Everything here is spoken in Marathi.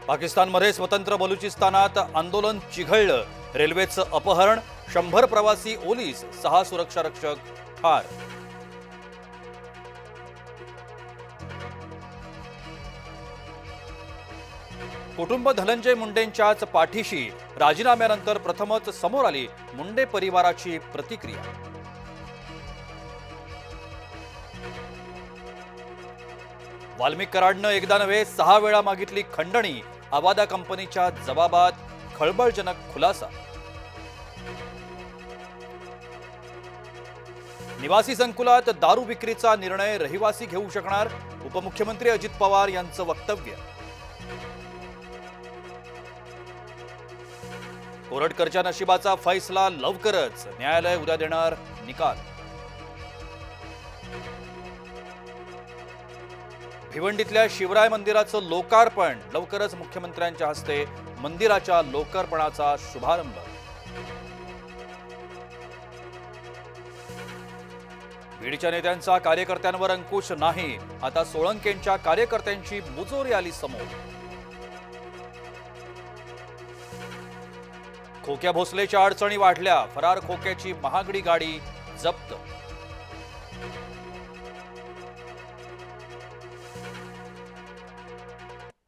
पाकिस्तानमध्ये स्वतंत्र बलुचिस्तानात आंदोलन चिघळलं। रेल्वेचं अपहरण, 100 प्रवासी ओलीस, 6 सुरक्षा रक्षक ठार। कुटुंब धनंजय मुंडेंच्याच पाठीशी, राजीनाम्यानंतर प्रथमच समोर आली मुंडे परिवाराची प्रतिक्रिया। वाल्मिक कराडनं एकदा नव्हे 6 वेळा मागितली खंडणी, आवादा कंपनीच्या जबाबात खळबळजनक खुलासा। निवासी संकुलात दारू विक्रीचा निर्णय रहिवासी घेऊ शकणार, उपमुख्यमंत्री अजित पवार यांचं वक्तव्य। कोरटकरच्या नशिबाचा फैसला लवकरच, न्यायालय उद्या देणार निकाल। भिवंडीतल्या शिवराय मंदिराचं लोकार्पण, लवकरच मुख्यमंत्र्यांच्या हस्ते मंदिराच्या लोकार्पणाचा शुभारंभ। बीडच्या नेत्यांचा कार्यकर्त्यांवर अंकुश नाही, आता सोळंकेंच्या कार्यकर्त्यांची मुजोरी आली समोर। खोक्या भोसलेच्या अडचणी वाढल्या, फरार खोक्याची महागडी गाडी जप्त।